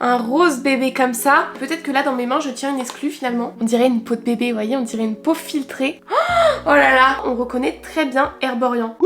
un rose bébé comme ça. Peut-être que là dans mes mains je tiens une exclue finalement. On dirait une peau de bébé, vous voyez, on dirait une peau filtrée. Oh là là, on reconnaît très bien Herborian.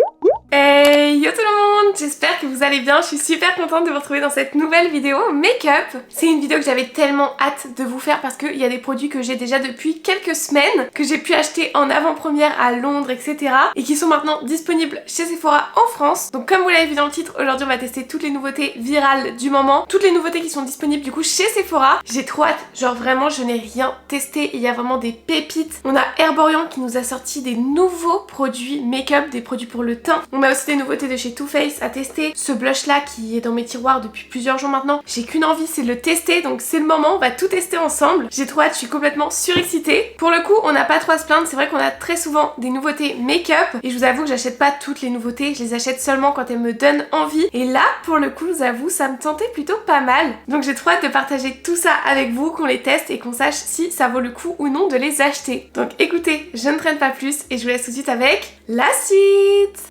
Hey yo tout le monde, j'espère que vous allez bien, je suis super contente de vous retrouver dans cette nouvelle vidéo make-up. C'est une vidéo que j'avais tellement hâte de vous faire parce qu'il y a des produits que j'ai déjà depuis quelques semaines, que j'ai pu acheter en avant-première à Londres, etc. et qui sont maintenant disponibles chez Sephora en France. Donc comme vous l'avez vu dans le titre, aujourd'hui on va tester toutes les nouveautés virales du moment, toutes les nouveautés qui sont disponibles du coup chez Sephora. J'ai trop hâte, genre vraiment je n'ai rien testé, il y a vraiment des pépites. On a Herborian qui nous a sorti des nouveaux produits make-up, des produits pour le teint. On a aussi des nouveautés de chez Too Faced à tester. Ce blush là qui est dans mes tiroirs depuis plusieurs jours maintenant, j'ai qu'une envie, c'est de le tester, donc c'est le moment, on va tout tester ensemble. J'ai trop hâte, je suis complètement surexcitée. Pour le coup, on n'a pas trop à se plaindre, c'est vrai qu'on a très souvent des nouveautés make-up et je vous avoue que j'achète pas toutes les nouveautés, je les achète seulement quand elles me donnent envie. Et là, pour le coup, je vous avoue, ça me tentait plutôt pas mal. Donc j'ai trop hâte de partager tout ça avec vous, qu'on les teste et qu'on sache si ça vaut le coup ou non de les acheter. Donc écoutez, je ne traîne pas plus et je vous laisse tout de suite avec la suite.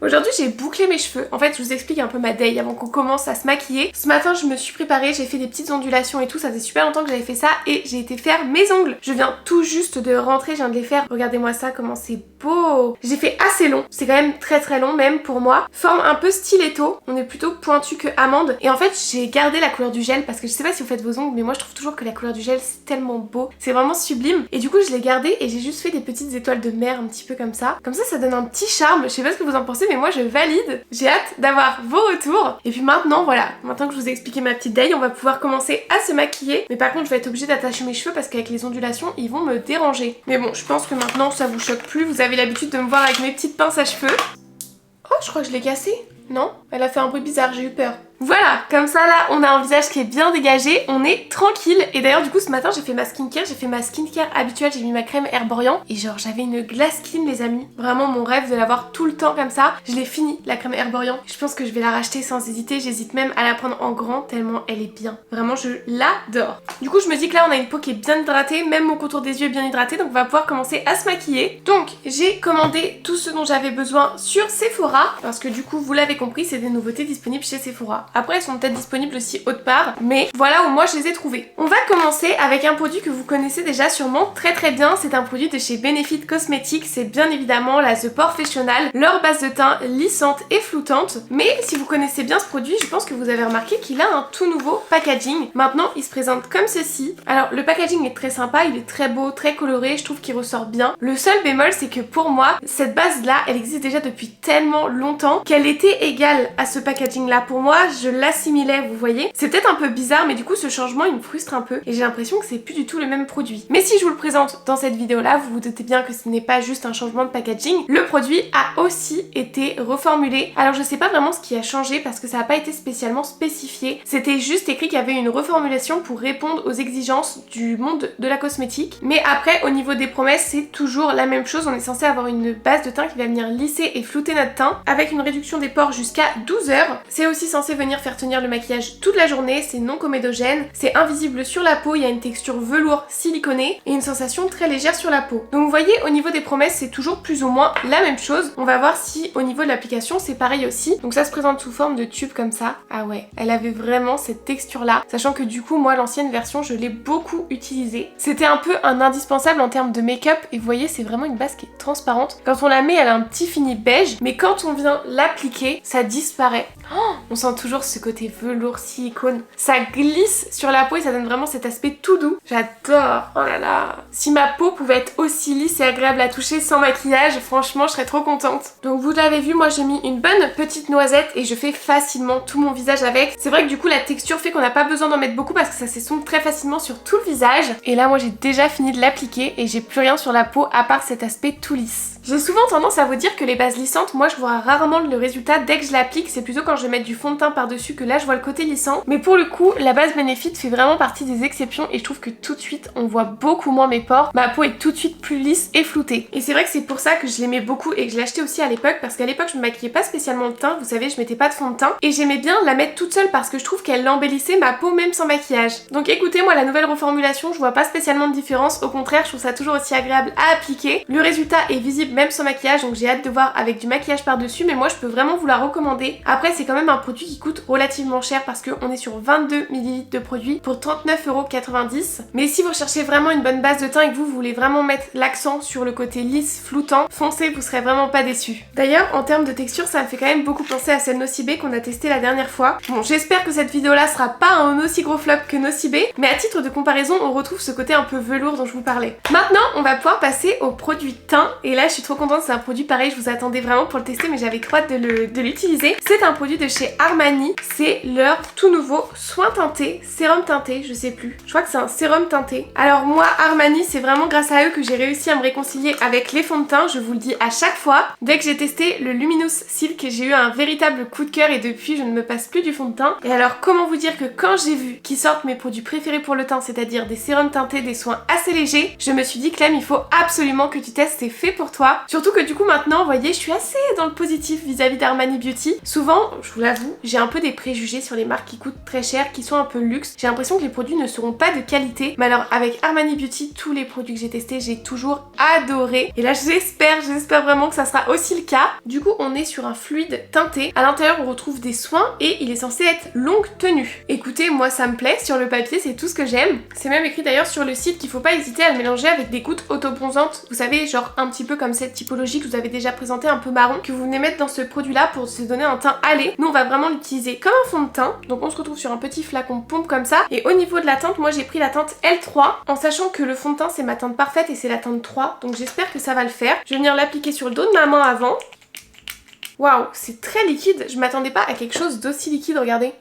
Aujourd'hui j'ai bouclé mes cheveux, en fait je vous explique un peu ma day avant qu'on commence à se maquiller. Ce matin je me suis préparée, j'ai fait des petites ondulations et tout, ça faisait super longtemps que j'avais fait ça et j'ai été faire mes ongles. Je viens tout juste de rentrer, je viens de les faire, regardez-moi ça comment c'est beau. J'ai fait assez long, c'est quand même très long même pour moi. Forme un peu stiletto, on est plutôt pointu que amande et en fait j'ai gardé la couleur du gel parce que je sais pas si vous faites vos ongles mais moi je trouve toujours que la couleur du gel c'est tellement beau, c'est vraiment sublime et du coup je l'ai gardé et j'ai juste fait des petites étoiles de mer un petit peu comme ça. Comme ça donne un petit charme, je sais pas ce que vous en pensez mais moi je valide. J'ai hâte d'avoir vos retours. Et puis maintenant voilà, maintenant que je vous ai expliqué ma petite day, on va pouvoir commencer à se maquiller. Mais par contre je vais être obligée d'attacher mes cheveux parce qu'avec les ondulations ils vont me déranger. Mais bon, je pense que maintenant ça vous choque plus, vous avez l'habitude de me voir avec mes petites pinces à cheveux. Oh, je crois que je l'ai cassée. Non, elle a fait un bruit bizarre, j'ai eu peur. Voilà, comme ça là on a un visage qui est bien dégagé, on est tranquille. Et d'ailleurs du coup ce matin j'ai fait ma skincare habituelle, j'ai mis ma crème Herborian et genre j'avais une glace skin les amis. Vraiment mon rêve de l'avoir tout le temps comme ça. Je l'ai fini la crème Herborian. Je pense que je vais la racheter sans hésiter, j'hésite même à la prendre en grand tellement elle est bien. Vraiment je l'adore. Du coup je me dis que là on a une peau qui est bien hydratée, même mon contour des yeux est bien hydraté, donc on va pouvoir commencer à se maquiller. Donc j'ai commandé tout ce dont j'avais besoin sur Sephora parce que du coup vous l'avez compris c'est des nouveautés disponibles chez Sephora. Après elles sont peut-être disponibles aussi autre part, mais voilà où moi je les ai trouvées. On va commencer avec un produit que vous connaissez déjà sûrement très bien, c'est un produit de chez Benefit Cosmetics, c'est bien évidemment la The Porefessional, leur base de teint lissante et floutante. Mais si vous connaissez bien ce produit, je pense que vous avez remarqué qu'il a un tout nouveau packaging. Maintenant il se présente comme ceci. Alors le packaging est très sympa, il est très beau, très coloré, je trouve qu'il ressort bien. Le seul bémol c'est que pour moi, cette base là, elle existe déjà depuis tellement longtemps qu'elle était égale à ce packaging là. Pour moi, je l'assimilais, vous voyez. C'est peut-être un peu bizarre, mais du coup ce changement il me frustre un peu et j'ai l'impression que c'est plus du tout le même produit. Mais si je vous le présente dans cette vidéo là, vous vous doutez bien que ce n'est pas juste un changement de packaging. Le produit a aussi été reformulé. Alors je sais pas vraiment ce qui a changé parce que ça n'a pas été spécialement spécifié. C'était juste écrit qu'il y avait une reformulation pour répondre aux exigences du monde de la cosmétique. Mais après au niveau des promesses c'est toujours la même chose. On est censé avoir une base de teint qui va venir lisser et flouter notre teint avec une réduction des pores jusqu'à 12 heures. C'est aussi censé venir faire tenir le maquillage toute la journée, c'est non comédogène, c'est invisible sur la peau, il y a une texture velours siliconée et une sensation très légère sur la peau. Donc vous voyez au niveau des promesses c'est toujours plus ou moins la même chose. On va voir si au niveau de l'application c'est pareil aussi. Donc ça se présente sous forme de tube comme ça. Ah ouais, elle avait vraiment cette texture là, sachant que du coup moi l'ancienne version je l'ai beaucoup utilisée. C'était un peu un indispensable en termes de make-up et vous voyez c'est vraiment une base qui est transparente. Quand on la met elle a un petit fini beige, mais quand on vient l'appliquer ça disparaît. Oh, on sent toujours ce côté velours silicone. Ça glisse sur la peau et ça donne vraiment cet aspect tout doux. J'adore. Oh là là. Si ma peau pouvait être aussi lisse et agréable à toucher sans maquillage, franchement, je serais trop contente. Donc vous l'avez vu, moi j'ai mis une bonne petite noisette et je fais facilement tout mon visage avec. C'est vrai que du coup la texture fait qu'on n'a pas besoin d'en mettre beaucoup parce que ça s'estompe très facilement sur tout le visage. Et là moi j'ai déjà fini de l'appliquer et j'ai plus rien sur la peau à part cet aspect tout lisse. J'ai souvent tendance à vous dire que les bases lissantes, moi je vois rarement le résultat dès que je l'applique, c'est plutôt quand je vais mettre du fond de teint par-dessus que là je vois le côté lissant. Mais pour le coup, la base Benefit fait vraiment partie des exceptions et je trouve que tout de suite on voit beaucoup moins mes pores, ma peau est tout de suite plus lisse et floutée. Et c'est vrai que c'est pour ça que je l'aimais beaucoup et que je l'ai acheté aussi à l'époque parce qu'à l'époque je me maquillais pas spécialement le teint, vous savez je mettais pas de fond de teint et j'aimais bien la mettre toute seule parce que je trouve qu'elle embellissait ma peau même sans maquillage. Donc écoutez, moi la nouvelle reformulation je vois pas spécialement de différence, au contraire je trouve ça toujours aussi agréable à appliquer. Le résultat est visible même sans maquillage, donc j'ai hâte de voir avec du maquillage par-dessus, mais moi je peux vraiment vous la recommander. Après c'est quand même un produit qui coûte relativement cher parce qu'on est sur 22 ml de produit pour 39,90 €. Mais si vous recherchez vraiment une bonne base de teint et que vous voulez vraiment mettre l'accent sur le côté lisse, floutant, foncez, vous serez vraiment pas déçus. D'ailleurs en termes de texture ça me fait quand même beaucoup penser à celle Nocibé qu'on a testé la dernière fois. Bon, j'espère que cette vidéo là sera pas un aussi gros flop que Nocibé, mais à titre de comparaison on retrouve ce côté un peu velours dont je vous parlais. Maintenant on va pouvoir passer au produit teint, et là je suis trop contente, c'est un produit pareil, je vous attendais vraiment pour le tester mais j'avais trop hâte de l'utiliser. C'est un produit de chez Armani, c'est leur tout nouveau soin teinté, sérum teinté, je sais plus, je crois que c'est un sérum teinté. Alors moi Armani c'est vraiment grâce à eux que j'ai réussi à me réconcilier avec les fonds de teint, je vous le dis à chaque fois. Dès que j'ai testé le Luminous Silk j'ai eu un véritable coup de cœur et depuis je ne me passe plus du fond de teint. Et alors comment vous dire que quand j'ai vu qu'ils sortent mes produits préférés pour le teint, c'est-à-dire des sérums teintés, des soins assez légers, je me suis dit Clem, il faut absolument que tu testes, c'est fait pour toi. Surtout que du coup maintenant, vous voyez, je suis assez dans le positif vis-à-vis d'Armani Beauty. Souvent, je vous l'avoue, j'ai un peu des préjugés sur les marques qui coûtent très cher, qui sont un peu luxe. J'ai l'impression que les produits ne seront pas de qualité. Mais alors avec Armani Beauty, tous les produits que j'ai testés, j'ai toujours adoré. Et là j'espère vraiment que ça sera aussi le cas. Du coup, on est sur un fluide teinté. À l'intérieur, on retrouve des soins et il est censé être longue tenue. Écoutez, moi ça me plaît, sur le papier, c'est tout ce que j'aime. C'est même écrit d'ailleurs sur le site qu'il faut pas hésiter à le mélanger avec des gouttes autobronzantes. Vous savez, genre un petit peu comme cette typologie que je vous avais déjà présentée, un peu marron, que vous venez mettre dans ce produit-là pour se donner un teint allé. Nous, on va vraiment l'utiliser comme un fond de teint. Donc on se retrouve sur un petit flacon pompe comme ça. Et au niveau de la teinte, moi j'ai pris la teinte L3, en sachant que le fond de teint c'est ma teinte parfaite et c'est la teinte 3. Donc j'espère que ça va le faire. Je vais venir l'appliquer sur le dos de ma main avant. Waouh, c'est très liquide. Je m'attendais pas à quelque chose d'aussi liquide, regardez.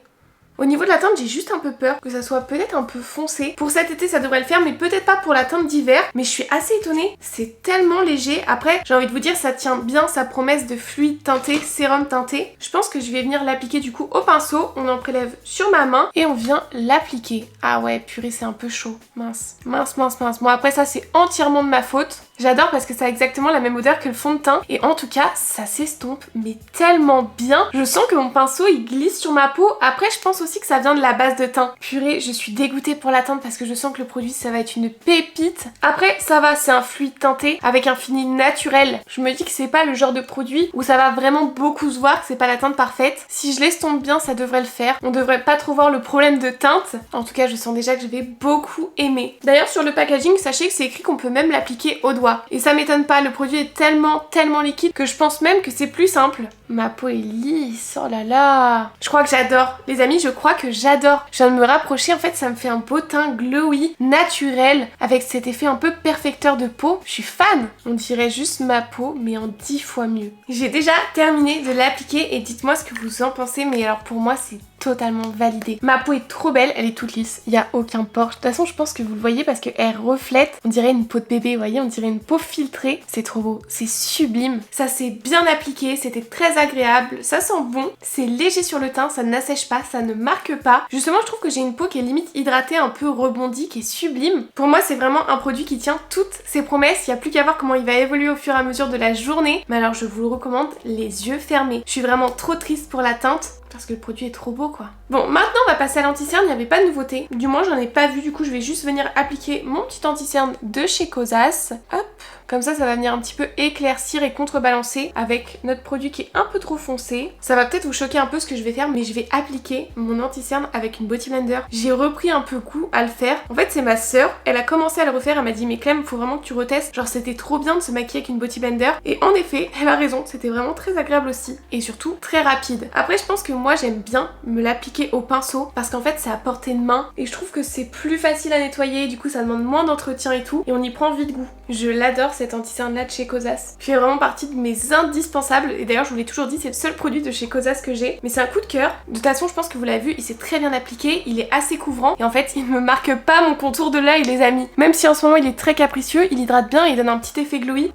Au niveau de la teinte, j'ai juste un peu peur que ça soit peut-être un peu foncé. Pour cet été, ça devrait le faire, mais peut-être pas pour la teinte d'hiver. Mais je suis assez étonnée, c'est tellement léger. Après, j'ai envie de vous dire, ça tient bien sa promesse de fluide teinté, sérum teinté. Je pense que je vais venir l'appliquer du coup au pinceau. On en prélève sur ma main et on vient l'appliquer. Ah ouais, purée, c'est un peu chaud. Mince. Bon, après ça, c'est entièrement de ma faute. J'adore parce que ça a exactement la même odeur que le fond de teint. Et en tout cas, ça s'estompe, mais tellement bien. Je sens que mon pinceau, il glisse sur ma peau. Après, je pense aussi que ça vient de la base de teint. Purée, je suis dégoûtée pour la teinte parce que je sens que le produit, ça va être une pépite. Après, ça va, c'est un fluide teinté avec un fini naturel. Je me dis que c'est pas le genre de produit où ça va vraiment beaucoup se voir, que c'est pas la teinte parfaite. Si je l'estompe bien, ça devrait le faire. On devrait pas trop voir le problème de teinte. En tout cas, je sens déjà que je vais beaucoup aimer. D'ailleurs, sur le packaging, sachez que c'est écrit qu'on peut même l'appliquer au doigt. Et ça m'étonne pas, le produit est tellement liquide que je pense même que c'est plus simple. Ma peau est lisse, oh là là. Je crois que j'adore. Les amis, je crois que j'adore. Je viens de me rapprocher, en fait ça me fait un beau teint glowy, naturel, avec cet effet un peu perfecteur de peau. Je suis fan. On dirait juste ma peau, mais en 10 fois mieux. J'ai déjà terminé de l'appliquer et dites-moi ce que vous en pensez, mais alors pour moi c'est totalement validé. Ma peau est trop belle, elle est toute lisse, il n'y a aucun pore. De toute façon, je pense que vous le voyez parce qu'elle reflète, on dirait une peau de bébé, vous voyez, on dirait une peau filtrée. C'est trop beau, c'est sublime. Ça s'est bien appliqué, c'était très agréable, ça sent bon, c'est léger sur le teint, ça n'assèche pas, ça ne marque pas. Justement, je trouve que j'ai une peau qui est limite hydratée, un peu rebondie, qui est sublime. Pour moi, c'est vraiment un produit qui tient toutes ses promesses. Il n'y a plus qu'à voir comment il va évoluer au fur et à mesure de la journée. Mais alors, je vous le recommande les yeux fermés. Je suis vraiment trop triste pour la teinte, parce que le produit est trop beau quoi. Bon, maintenant on va passer à l'anti-cerne, il n'y avait pas de nouveauté. Du moins j'en ai pas vu, du coup je vais juste venir appliquer mon petit anti-cerne de chez Cosas. Hop, comme ça va venir un petit peu éclaircir et contrebalancer avec notre produit qui est un peu trop foncé. Ça va peut-être vous choquer un peu ce que je vais faire, mais je vais appliquer mon anti-cerne avec une Beauty Blender. J'ai repris un peu goût à le faire. En fait c'est ma sœur, elle a commencé à le refaire, elle m'a dit mais Clem, faut vraiment que tu retestes. Genre c'était trop bien de se maquiller avec une Beauty Blender. Et en effet, elle a raison, c'était vraiment très agréable aussi. Et surtout très rapide. Après je pense que moi j'aime bien me l'appliquer au pinceau parce qu'en fait c'est à portée de main et je trouve que c'est plus facile à nettoyer, du coup ça demande moins d'entretien et tout et on y prend vite goût. Je l'adore cet anti-cerne là de chez Cosas. Il fait vraiment partie de mes indispensables et d'ailleurs je vous l'ai toujours dit, c'est le seul produit de chez Cosas que j'ai, mais c'est un coup de cœur. De toute façon je pense que vous l'avez vu, il s'est très bien appliqué, il est assez couvrant et en fait il ne me marque pas mon contour de l'œil les amis. Même si en ce moment il est très capricieux, il hydrate bien et il donne un petit effet glowy.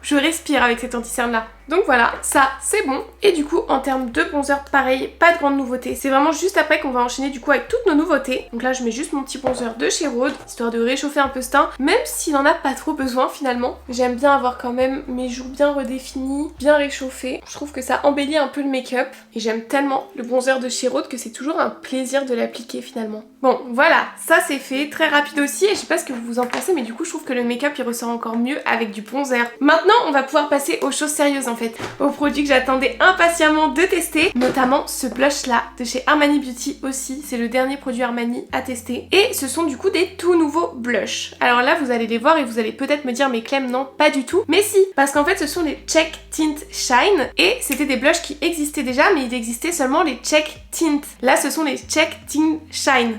Je respire avec cet anti-cerne là. Donc voilà, ça c'est bon. Et du coup en termes de bronzer, pareil, pas de grande nouveauté. C'est vraiment juste après qu'on va enchaîner du coup avec toutes nos nouveautés. Donc là je mets juste mon petit bronzer de chez Rhode, histoire de réchauffer un peu ce teint, même s'il en a pas trop besoin finalement. J'aime bien avoir quand même mes joues bien redéfinies, bien réchauffées. Je trouve que ça embellit un peu le make-up. Et j'aime tellement le bronzer de chez Rhode que c'est toujours un plaisir de l'appliquer finalement. Bon voilà, ça c'est fait, très rapide aussi. Et je sais pas ce que vous en pensez, mais du coup je trouve que le make-up il ressort encore mieux avec du bronzer. Maintenant on va pouvoir passer aux choses sérieuses en fait, aux produits que j'attendais impatiemment de tester, notamment ce blush là de chez Armani Beauty aussi, c'est le dernier produit Armani à tester. Et ce sont du coup des tout nouveaux blushs. Alors là vous allez les voir et vous allez peut-être me dire mais Clem non pas du tout, mais si, parce qu'en fait ce sont les Check Tint Shine et c'était des blushs qui existaient déjà mais il existait seulement les Check Tint. Là ce sont les Check Tint Shine.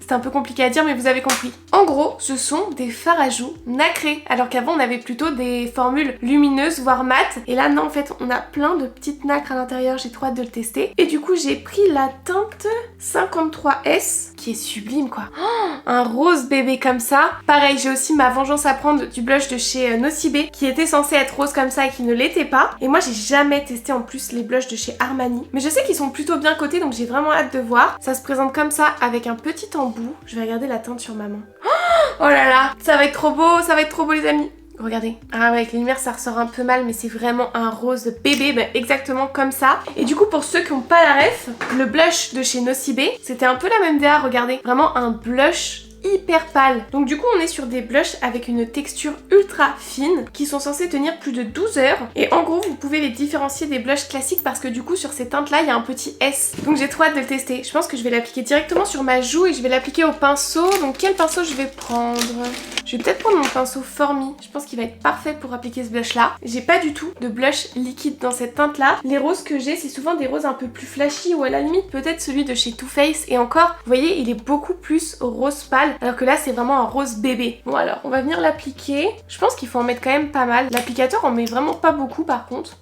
C'est un peu compliqué à dire mais vous avez compris. En gros, ce sont des fards à joues nacrés, alors qu'avant on avait plutôt des formules lumineuses voire mates. Et là non, en fait on a plein de petites nacres à l'intérieur, j'ai trop hâte de le tester. Et du coup j'ai pris la teinte 53S qui est sublime quoi. Oh, un rose bébé comme ça. Pareil, j'ai aussi ma vengeance à prendre du blush de chez Nocibé qui était censé être rose comme ça et qui ne l'était pas. Et moi j'ai jamais testé en plus les blushs de chez Armani, mais je sais qu'ils sont plutôt bien cotés donc j'ai vraiment hâte de voir. Ça se présente comme ça avec un petit embout. Je vais regarder la teinte sur ma main. Oh là là, ça va être trop beau, ça va être trop beau les amis. Regardez. Ah ouais, avec les lumières ça ressort un peu mal mais c'est vraiment un rose bébé, bah, exactement comme ça. Et du coup pour ceux qui n'ont pas la ref, le blush de chez Nocibé, c'était un peu la même DA, regardez. Vraiment un blush hyper pâle. Donc du coup on est sur des blushs avec une texture ultra fine qui sont censés tenir plus de 12 heures et en gros vous pouvez les différencier des blushs classiques parce que du coup sur ces teintes là il y a un petit S. Donc j'ai trop hâte de le tester. Je pense que je vais l'appliquer directement sur ma joue et je vais l'appliquer au pinceau. Donc quel pinceau je vais prendre? Je vais peut-être prendre mon pinceau Formi. Je pense qu'il va être parfait pour appliquer ce blush là. J'ai pas du tout de blush liquide dans cette teinte là. Les roses que j'ai c'est souvent des roses un peu plus flashy ou à la limite peut-être celui de chez Too Faced et encore vous voyez il est beaucoup plus rose pâle alors que là c'est vraiment un rose bébé. Bon alors on va venir l'appliquer. Je pense qu'il faut en mettre quand même pas mal. L'applicateur en met vraiment pas beaucoup par contre.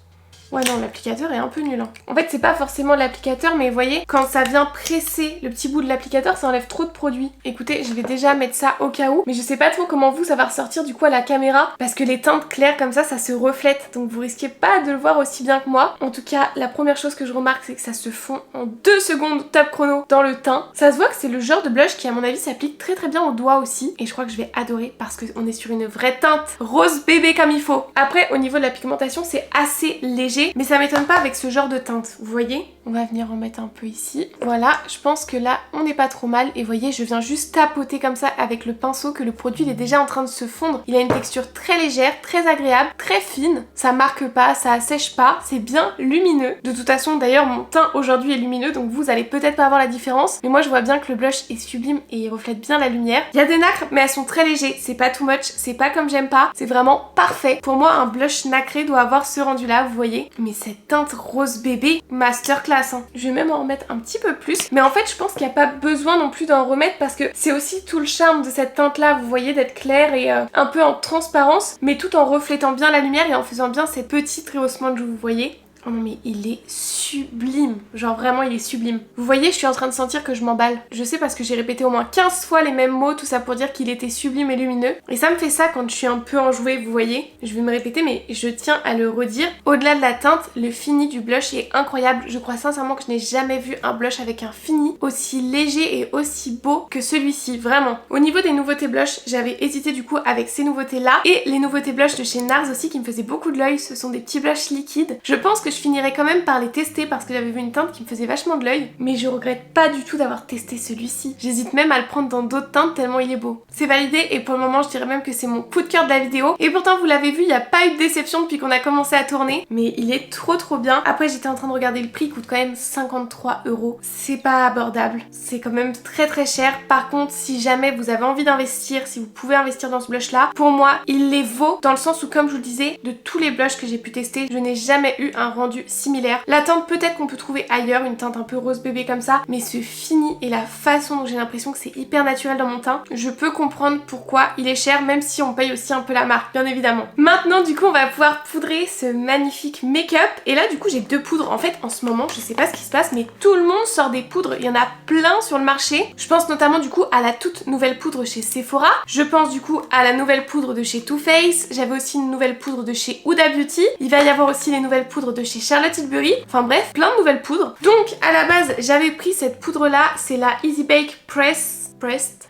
Ouais non, l'applicateur est un peu nul hein. En fait c'est pas forcément l'applicateur mais vous voyez quand ça vient presser le petit bout de l'applicateur ça enlève trop de produit. Écoutez je vais déjà mettre ça au cas où mais je sais pas trop comment vous ça va ressortir du coup à la caméra parce que les teintes claires comme ça se reflète donc vous risquez pas de le voir aussi bien que moi. En tout cas la première chose que je remarque c'est que ça se fond en 2 secondes top chrono dans le teint. Ça se voit que c'est le genre de blush qui à mon avis s'applique très très bien aux doigts aussi et je crois que je vais adorer parce qu'on est sur une vraie teinte rose bébé comme il faut. Après au niveau de la pigmentation c'est assez léger mais ça m'étonne pas avec ce genre de teinte, vous voyez? On va venir en mettre un peu ici. Voilà, je pense que là, on n'est pas trop mal. Et vous voyez, je viens juste tapoter comme ça avec le pinceau que le produit il est déjà en train de se fondre. Il a une texture très légère, très agréable, très fine. Ça marque pas, ça assèche pas. C'est bien lumineux. De toute façon, d'ailleurs, mon teint aujourd'hui est lumineux, donc vous allez peut-être pas voir la différence. Mais moi, je vois bien que le blush est sublime et il reflète bien la lumière. Il y a des nacres, mais elles sont très légères. C'est pas too much, c'est pas comme j'aime pas. C'est vraiment parfait. Pour moi, un blush nacré doit avoir ce rendu-là, vous voyez. Mais cette teinte rose bébé, masterclass. Hein. Je vais même en remettre un petit peu plus. Mais en fait, je pense qu'il n'y a pas besoin non plus d'en remettre parce que c'est aussi tout le charme de cette teinte-là, vous voyez, d'être claire et un peu en transparence, mais tout en reflétant bien la lumière et en faisant bien ces petits rehaussements de joues, vous voyez. Oh non mais il est sublime, genre vraiment il est sublime. Vous voyez, je suis en train de sentir que je m'emballe. Je sais parce que j'ai répété au moins 15 fois les mêmes mots, tout ça pour dire qu'il était sublime et lumineux. Et ça me fait ça quand je suis un peu enjouée, vous voyez. Je vais me répéter mais je tiens à le redire. Au-delà de la teinte, le fini du blush est incroyable. Je crois sincèrement que je n'ai jamais vu un blush avec un fini aussi léger et aussi beau que celui-ci, vraiment. Au niveau des nouveautés blush, j'avais hésité du coup avec ces nouveautés-là et les nouveautés blush de chez NARS aussi qui me faisaient beaucoup de l'œil. Ce sont des petits blushs liquides. Je pense que je finirai quand même par les tester parce que j'avais vu une teinte qui me faisait vachement de l'œil, mais je regrette pas du tout d'avoir testé celui-ci. J'hésite même à le prendre dans d'autres teintes tellement il est beau. C'est validé et pour le moment je dirais même que c'est mon coup de cœur de la vidéo. Et pourtant vous l'avez vu, il n'y a pas eu de déception depuis qu'on a commencé à tourner, mais il est trop bien. Après j'étais en train de regarder le prix, il coûte quand même 53 €. C'est pas abordable, c'est quand même très cher. Par contre si jamais vous avez envie d'investir, si vous pouvez investir dans ce blush là, pour moi il les vaut dans le sens où comme je vous le disais, de tous les blushs que j'ai pu tester, je n'ai jamais eu un rendu rendu similaire. La teinte peut-être qu'on peut trouver ailleurs, une teinte un peu rose bébé comme ça, mais ce fini et la façon dont j'ai l'impression que c'est hyper naturel dans mon teint, je peux comprendre pourquoi il est cher, même si on paye aussi un peu la marque, bien évidemment. Maintenant du coup on va pouvoir poudrer ce magnifique make-up, et là du coup j'ai deux poudres. En fait en ce moment je sais pas ce qui se passe, mais tout le monde sort des poudres, il y en a plein sur le marché. Je pense notamment du coup à la toute nouvelle poudre chez Sephora, je pense du coup à la nouvelle poudre de chez Too Faced, j'avais aussi une nouvelle poudre de chez Huda Beauty, il va y avoir aussi les nouvelles poudres de chez Charlotte Tilbury, enfin bref, plein de nouvelles poudres. Donc à la base j'avais pris cette poudre là, c'est la Easy Bake Pressed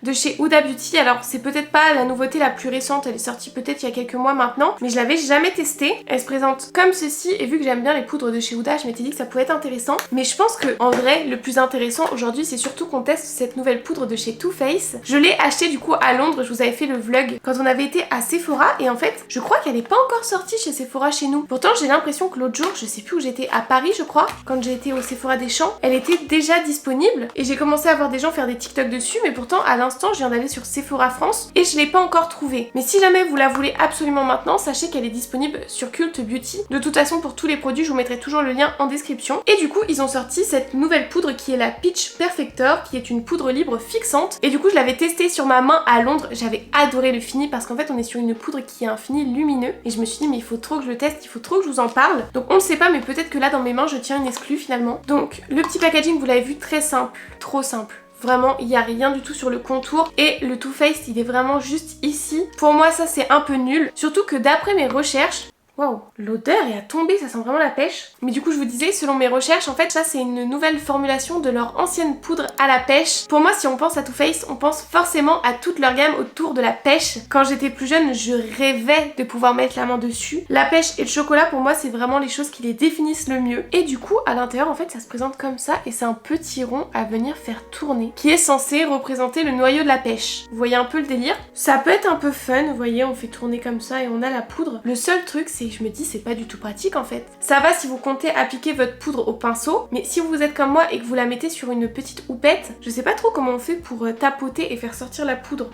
de chez Huda Beauty. Alors c'est peut-être pas la nouveauté la plus récente, elle est sortie peut-être il y a quelques mois maintenant, mais je l'avais jamais testée. Elle se présente comme ceci, et vu que j'aime bien les poudres de chez Huda, je m'étais dit que ça pouvait être intéressant. Mais je pense que en vrai le plus intéressant aujourd'hui c'est surtout qu'on teste cette nouvelle poudre de chez Too Faced. Je l'ai achetée du coup à Londres, je vous avais fait le vlog quand on avait été à Sephora, et en fait je crois qu'elle est pas encore sortie chez Sephora chez nous. Pourtant j'ai l'impression que l'autre jour, je sais plus où j'étais, à Paris je crois, quand j'ai été au Sephora des Champs, elle était déjà disponible, et j'ai commencé à voir des gens faire des TikTok dessus, mais pourtant à l'instant je viens d'aller sur Sephora France et je l'ai pas encore trouvée. Mais si jamais vous la voulez absolument maintenant, sachez qu'elle est disponible sur Cult Beauty. De toute façon pour tous les produits je vous mettrai toujours le lien en description. Et du coup ils ont sorti cette nouvelle poudre qui est la Peach Perfector, qui est une poudre libre fixante, et du coup je l'avais testée sur ma main à Londres, j'avais adoré le fini parce qu'en fait on est sur une poudre qui a un fini lumineux, et je me suis dit mais il faut trop que je le teste, il faut trop que je vous en parle. Donc on le sait pas, mais peut-être que là dans mes mains je tiens une exclue finalement. Donc le petit packaging vous l'avez vu, très simple, trop simple. Vraiment, il n'y a rien du tout sur le contour, et le Too Faced il est vraiment juste ici. Pour moi ça c'est un peu nul, surtout que d'après mes recherches, waouh, l'odeur est à tomber, ça sent vraiment la pêche. Mais du coup je vous disais, selon mes recherches, en fait ça c'est une nouvelle formulation de leur ancienne poudre à la pêche. Pour moi si on pense à Too Faced, on pense forcément à toute leur gamme autour de la pêche. Quand j'étais plus jeune, je rêvais de pouvoir mettre la main dessus. La pêche et le chocolat pour moi c'est vraiment les choses qui les définissent le mieux. Et du coup à l'intérieur en fait ça se présente comme ça, et c'est un petit rond à venir faire tourner, qui est censé représenter le noyau de la pêche. Vous voyez un peu le délire? Ça peut être un peu fun, vous voyez, on fait tourner comme ça et on a la poudre. Le seul truc c'est, je me dis c'est pas du tout pratique en fait. Ça va si vous comptez appliquer votre poudre au pinceau, mais si vous êtes comme moi et que vous la mettez sur une petite houppette, je sais pas trop comment on fait pour tapoter et faire sortir la poudre.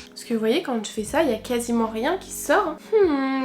Parce que vous voyez quand je fais ça, il y a quasiment rien qui sort.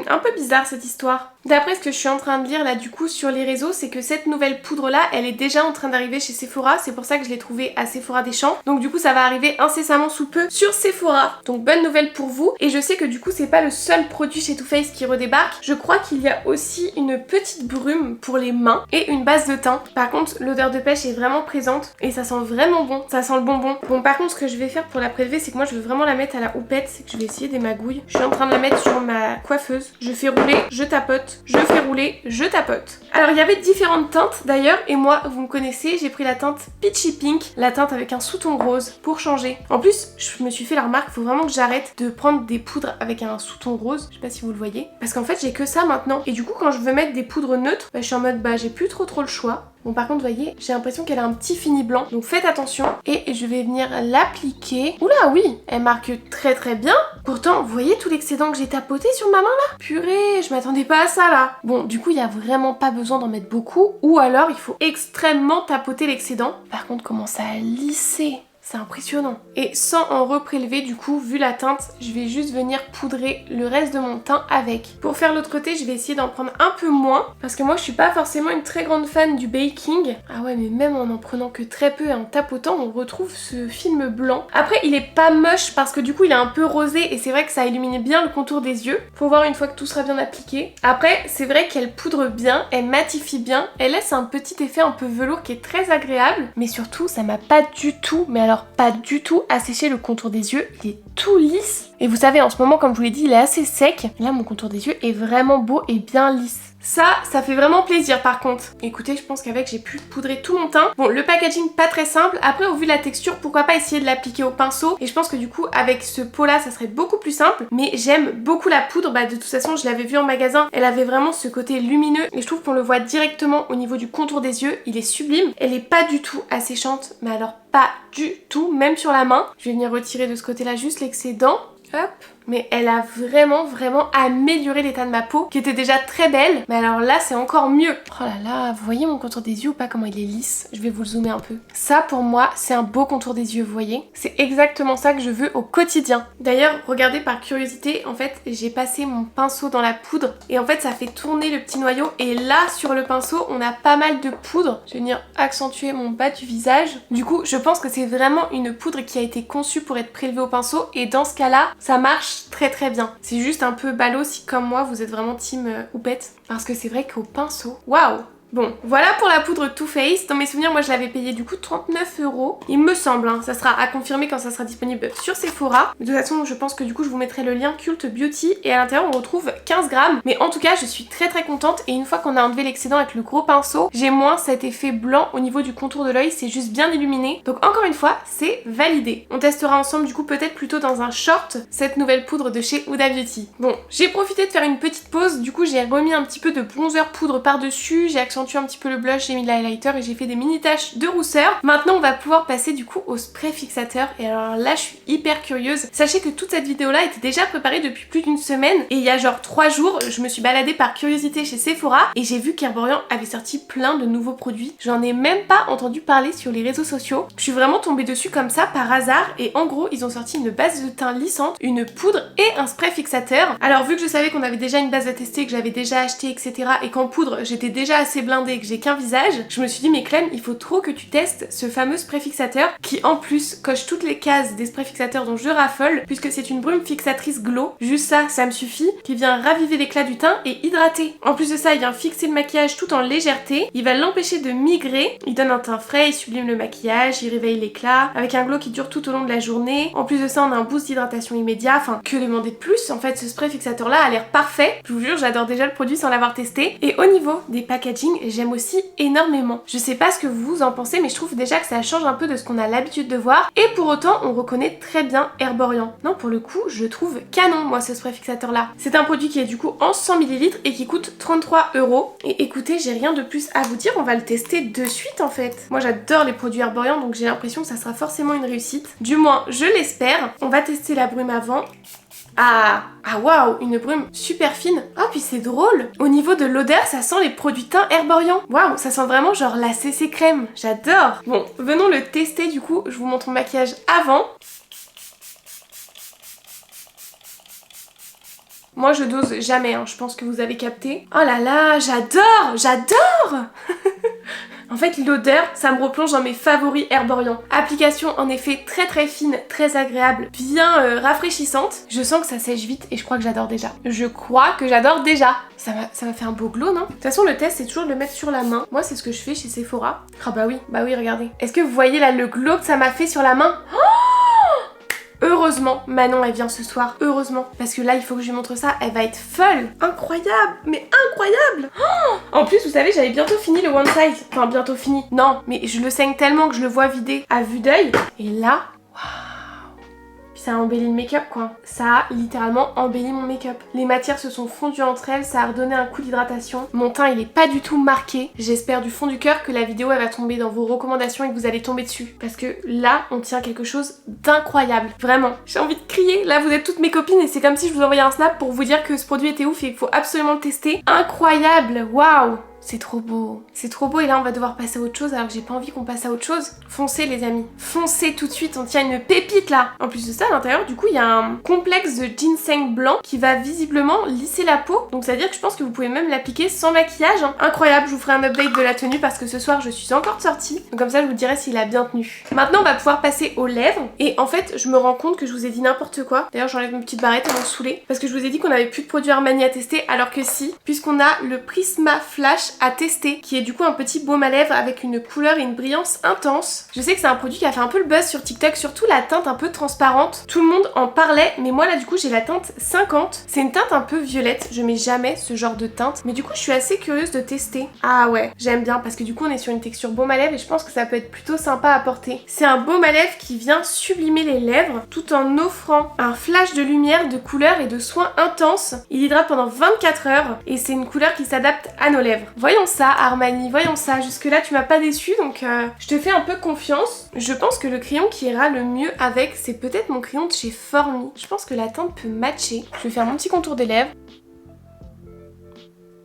Un peu bizarre cette histoire. D'après ce que je suis en train de lire là du coup sur les réseaux, c'est que cette nouvelle poudre là, elle est déjà en train d'arriver chez Sephora, c'est pour ça que je l'ai trouvée à Sephora des Champs. Donc du coup ça va arriver incessamment sous peu sur Sephora. Donc bonne nouvelle pour vous. Et je sais que du coup c'est pas le seul produit chez Too Faced qui redébarque. Je crois qu'il y a aussi une petite brume pour les mains et une base de teint. Par contre l'odeur de pêche est vraiment présente et ça sent vraiment bon, ça sent le bonbon. Bon par contre ce que je vais faire pour la prélever, c'est que moi je veux vraiment la mettre à la houppette, c'est que je vais essayer des magouilles. Je suis en train de la mettre sur ma coiffeuse. Je fais rouler, je tapote. Je fais rouler, je tapote. Alors il y avait différentes teintes d'ailleurs, et moi vous me connaissez, j'ai pris la teinte Peachy Pink, la teinte avec un sous-ton rose pour changer. En plus je me suis fait la remarque, faut vraiment que j'arrête de prendre des poudres avec un sous-ton rose, je sais pas si vous le voyez, parce qu'en fait j'ai que ça maintenant, et du coup quand je veux mettre des poudres neutres, je suis en mode j'ai plus trop le choix. Bon par contre vous voyez, j'ai l'impression qu'elle a un petit fini blanc, donc faites attention, et je vais venir l'appliquer. Oula oui, elle marque très bien. Pourtant vous voyez tout l'excédent que j'ai tapoté sur ma main là? Purée, je m'attendais pas à ça là. Bon du coup il y a vraiment pas besoin d'en mettre beaucoup, ou alors il faut extrêmement tapoter l'excédent. Par contre comment ça a lissé, c'est impressionnant. Et sans en reprélever du coup, vu la teinte, je vais juste venir poudrer le reste de mon teint avec. Pour faire l'autre côté, je vais essayer d'en prendre un peu moins, parce que moi je suis pas forcément une très grande fan du baking. Ah ouais, mais même en prenant que très peu et en tapotant, on retrouve ce film blanc. Après il est pas moche parce que du coup il est un peu rosé, et c'est vrai que ça illumine bien le contour des yeux. Faut voir une fois que tout sera bien appliqué. Après c'est vrai qu'elle poudre bien, elle matifie bien, elle laisse un petit effet un peu velours qui est très agréable, mais surtout ça m'a pas du tout, mais alors pas du tout asséché le contour des yeux, il est tout lisse. Et vous savez en ce moment comme je vous l'ai dit il est assez sec, là mon contour des yeux est vraiment beau et bien lisse. Ça fait vraiment plaisir par contre. Écoutez, je pense qu'avec j'ai pu poudrer tout mon teint. Bon, le packaging pas très simple. Après, au vu de la texture, pourquoi pas essayer de l'appliquer au pinceau. Et je pense que du coup, avec ce pot là, ça serait beaucoup plus simple. Mais j'aime beaucoup la poudre. De toute façon, je l'avais vue en magasin. Elle avait vraiment ce côté lumineux. Et je trouve qu'on le voit directement au niveau du contour des yeux. Il est sublime. Elle est pas du tout asséchante. Mais alors pas du tout, même sur la main. Je vais venir retirer de ce côté là juste l'excédent. Hop. mais elle a vraiment amélioré l'état de ma peau qui était déjà très belle, mais alors là c'est encore mieux. Oh là là, vous voyez mon contour des yeux ou pas, comment il est lisse? Je vais vous le zoomer un peu. Ça pour moi c'est un beau contour des yeux, vous voyez? C'est exactement ça que je veux au quotidien. D'ailleurs regardez, par curiosité, en fait j'ai passé mon pinceau dans la poudre et en fait ça fait tourner le petit noyau, et là sur le pinceau on a pas mal de poudre. Je vais venir accentuer mon bas du visage. Du coup je pense que c'est vraiment une poudre qui a été conçue pour être prélevée au pinceau, et dans ce cas là ça marche très bien. C'est juste un peu ballot si comme moi vous êtes vraiment team houppette, parce que c'est vrai qu'au pinceau, waouh! Bon, voilà pour la poudre Too Faced. Dans mes souvenirs, moi je l'avais payé du coup 39 €. Il me semble, hein. Ça sera à confirmer quand ça sera disponible sur Sephora. De toute façon, je pense que du coup je vous mettrai le lien Cult Beauty, et à l'intérieur on retrouve 15 grammes. Mais en tout cas, je suis très contente, et une fois qu'on a enlevé l'excédent avec le gros pinceau, j'ai moins cet effet blanc au niveau du contour de l'œil, c'est juste bien illuminé. Donc encore une fois, c'est validé. On testera ensemble du coup peut-être plutôt dans un short cette nouvelle poudre de chez Huda Beauty. Bon, j'ai profité de faire une petite pause, du coup j'ai remis un petit peu de bronzer poudre par-dessus, j'ai accentué un petit peu le blush, j'ai mis l'highlighter et j'ai fait des mini taches de rousseur. Maintenant on va pouvoir passer du coup au spray fixateur, et alors là je suis hyper curieuse. Sachez que toute cette vidéo là était déjà préparée depuis plus d'une semaine, et il y a genre 3 jours je me suis baladée par curiosité chez Sephora et j'ai vu qu'Herborian avait sorti plein de nouveaux produits. J'en ai même pas entendu parler sur les réseaux sociaux. Je suis vraiment tombée dessus comme ça par hasard, et en gros ils ont sorti une base de teint lissante, une poudre et un spray fixateur. Alors vu que je savais qu'on avait déjà une base à tester, que j'avais déjà acheté etc, et qu'en poudre j'étais déjà assez blindée, que j'ai qu'un visage, je me suis dit mais Clem, il faut trop que tu testes ce fameux spray fixateur qui en plus coche toutes les cases des sprays fixateurs dont je raffole, puisque c'est une brume fixatrice glow, juste ça, ça me suffit, qui vient raviver l'éclat du teint et hydrater. En plus de ça, il vient fixer le maquillage tout en légèreté, il va l'empêcher de migrer, il donne un teint frais, il sublime le maquillage, il réveille l'éclat, avec un glow qui dure tout au long de la journée. En plus de ça, on a un boost d'hydratation immédiat, enfin que demander de plus? En fait ce spray fixateur là a l'air parfait, je vous jure j'adore déjà le produit sans l'avoir testé. Et au niveau des packaging, j'aime aussi énormément. Je sais pas ce que vous en pensez, mais je trouve déjà que ça change un peu de ce qu'on a l'habitude de voir, et pour autant on reconnaît très bien Herborian. Non, pour le coup je trouve canon moi ce spray fixateur là. C'est un produit qui est du coup en 100 ml et qui coûte 33 €. Et écoutez, j'ai rien de plus à vous dire, on va le tester de suite en fait. Moi j'adore les produits Herborian, donc j'ai l'impression que ça sera forcément une réussite, du moins je l'espère. On va tester la brume avant. Ah waouh, une brume super fine. Ah puis c'est drôle, au niveau de l'odeur ça sent les produits teints Herborian. Waouh, ça sent vraiment genre la CC crème, j'adore. Bon, venons le tester du coup, je vous montre mon maquillage avant. Moi je dose jamais, hein. Je pense que vous avez capté. Oh là là, j'adore En fait l'odeur, ça me replonge dans mes favoris Herborian. Application en effet très fine, très agréable, bien rafraîchissante. Je sens que ça sèche vite et je crois que j'adore déjà. Ça m'a fait un beau glow, non? De toute façon le test c'est toujours de le mettre sur la main. Moi c'est ce que je fais chez Sephora. Ah bah oui, regardez. Est-ce que vous voyez là le glow que ça m'a fait sur la main? Heureusement, Manon elle vient ce soir, heureusement. Parce que là il faut que je lui montre ça, elle va être folle. Incroyable, mais incroyable. En plus vous savez, j'avais bientôt fini le one size. Enfin bientôt fini, non, mais je le saigne tellement que je le vois vider à vue d'œil. Et là, waouh, ça a embelli le make-up quoi. Ça a littéralement embelli mon make-up. Les matières se sont fondues entre elles, ça a redonné un coup d'hydratation. Mon teint il est pas du tout marqué. J'espère du fond du cœur que la vidéo elle va tomber dans vos recommandations et que vous allez tomber dessus. Parce que là on tient quelque chose d'incroyable. Vraiment, j'ai envie de crier. Là vous êtes toutes mes copines et c'est comme si je vous envoyais un snap pour vous dire que ce produit était ouf et qu'il faut absolument le tester. Incroyable, waouh. C'est trop beau. C'est trop beau, et là on va devoir passer à autre chose alors que j'ai pas envie qu'on passe à autre chose. Foncez les amis, foncez tout de suite, on tient une pépite là. En plus de ça, à l'intérieur du coup il y a un complexe de ginseng blanc qui va visiblement lisser la peau. Donc ça veut dire que je pense que vous pouvez même l'appliquer sans maquillage, hein. Incroyable, je vous ferai un update de la tenue parce que ce soir je suis encore sortie. Donc comme ça je vous dirai s'il a bien tenu. Maintenant on va pouvoir passer aux lèvres. Et en fait je me rends compte que je vous ai dit n'importe quoi. D'ailleurs j'enlève mes petites barrettes, elles m'ont saoulée. Parce que je vous ai dit qu'on avait plus de produits Armani à tester, alors que si, puisqu'on a le Prisma Flash à tester, qui est du coup un petit baume à lèvres avec une couleur et une brillance intense. Je sais que c'est un produit qui a fait un peu le buzz sur TikTok, surtout la teinte un peu transparente. Tout le monde en parlait, mais moi là du coup j'ai la teinte 50. C'est une teinte un peu violette, je mets jamais ce genre de teinte, mais du coup je suis assez curieuse de tester. Ah ouais, j'aime bien parce que du coup on est sur une texture baume à lèvres et je pense que ça peut être plutôt sympa à porter. C'est un baume à lèvres qui vient sublimer les lèvres tout en offrant un flash de lumière, de couleur et de soins intenses. Il hydrate pendant 24 heures et c'est une couleur qui s'adapte à nos lèvres. Voyons ça Armani, voyons ça. Jusque là tu m'as pas déçu donc je te fais un peu confiance. Je pense que le crayon qui ira le mieux avec, c'est peut-être mon crayon de chez Formy. Je pense que la teinte peut matcher. Je vais faire mon petit contour des lèvres.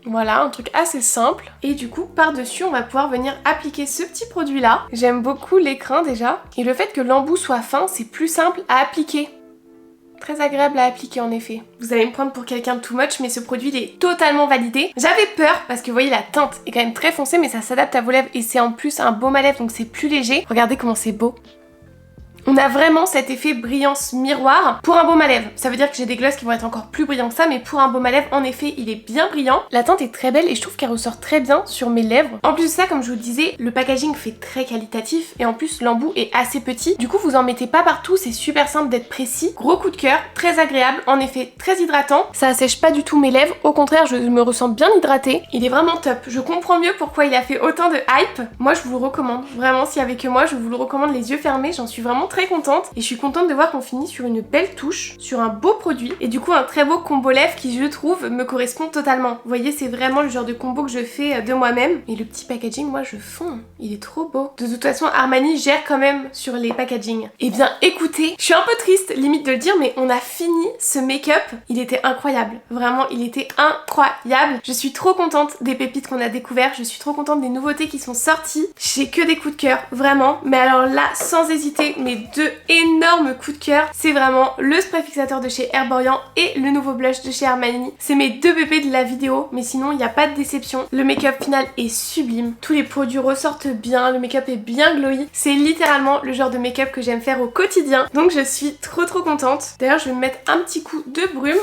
Voilà, un truc assez simple. Et du coup, par-dessus, on va pouvoir venir appliquer ce petit produit-là. J'aime beaucoup l'écrin déjà. Et le fait que l'embout soit fin, c'est plus simple à appliquer. Très agréable à appliquer en effet. Vous allez me prendre pour quelqu'un de too much, mais ce produit il est totalement validé. J'avais peur parce que vous voyez la teinte est quand même très foncée, mais ça s'adapte à vos lèvres et c'est en plus un baume à lèvres donc c'est plus léger. Regardez comment c'est beau. On a vraiment cet effet brillance miroir pour un baume à lèvres. Ça veut dire que j'ai des glosses qui vont être encore plus brillants que ça, mais pour un baume à lèvres, en effet, il est bien brillant. La teinte est très belle et je trouve qu'elle ressort très bien sur mes lèvres. En plus de ça, comme je vous disais, le packaging fait très qualitatif et en plus l'embout est assez petit. Du coup, vous en mettez pas partout, c'est super simple d'être précis. Gros coup de cœur, très agréable, en effet très hydratant. Ça assèche pas du tout mes lèvres, au contraire, je me ressens bien hydratée. Il est vraiment top. Je comprends mieux pourquoi il a fait autant de hype. Moi, je vous le recommande. Vraiment, s'il y avait que moi, je vous le recommande les yeux fermés. J'en suis vraiment très contente et je suis contente de voir qu'on finit sur une belle touche, sur un beau produit et du coup un très beau combo lèvres qui je trouve me correspond totalement. Vous voyez, c'est vraiment le genre de combo que je fais de moi-même et le petit packaging, moi je fonds, il est trop beau. De toute façon, Armani gère quand même sur les packagings. Et bien écoutez, je suis un peu triste limite de le dire, mais on a fini ce make-up, il était incroyable. Vraiment, il était incroyable. Je suis trop contente des pépites qu'on a découvertes, je suis trop contente des nouveautés qui sont sorties. J'ai que des coups de cœur, vraiment. Mais alors là, sans hésiter, mes deux énorme coup de cœur, c'est vraiment le spray fixateur de chez Herborian et le nouveau blush de chez Armani. C'est mes deux bébés de la vidéo, mais sinon il n'y a pas de déception. Le make-up final est sublime, tous les produits ressortent bien, le make-up est bien glowy. C'est littéralement le genre de make-up que j'aime faire au quotidien, donc je suis trop contente. D'ailleurs, je vais me mettre un petit coup de brume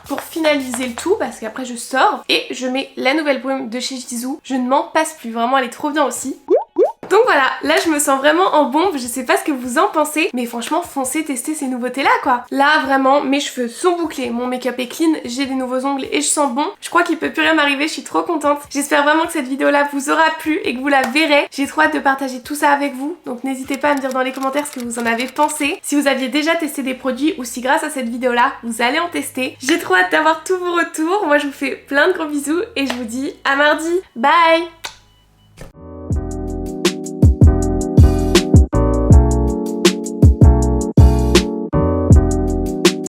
pour finaliser le tout, parce qu'après je sors et je mets la nouvelle brume de chez Jisoo. Je ne m'en passe plus, vraiment elle est trop bien aussi. Donc voilà, là je me sens vraiment en bombe, je sais pas ce que vous en pensez, mais franchement foncez tester ces nouveautés là quoi. Là vraiment, mes cheveux sont bouclés, mon make-up est clean, j'ai des nouveaux ongles et je sens bon. Je crois qu'il peut plus rien m'arriver, je suis trop contente. J'espère vraiment que cette vidéo là vous aura plu et que vous la verrez. J'ai trop hâte de partager tout ça avec vous, donc n'hésitez pas à me dire dans les commentaires ce que vous en avez pensé. Si vous aviez déjà testé des produits ou si grâce à cette vidéo là, vous allez en tester. J'ai trop hâte d'avoir tous vos retours, moi je vous fais plein de gros bisous et je vous dis à mardi, bye.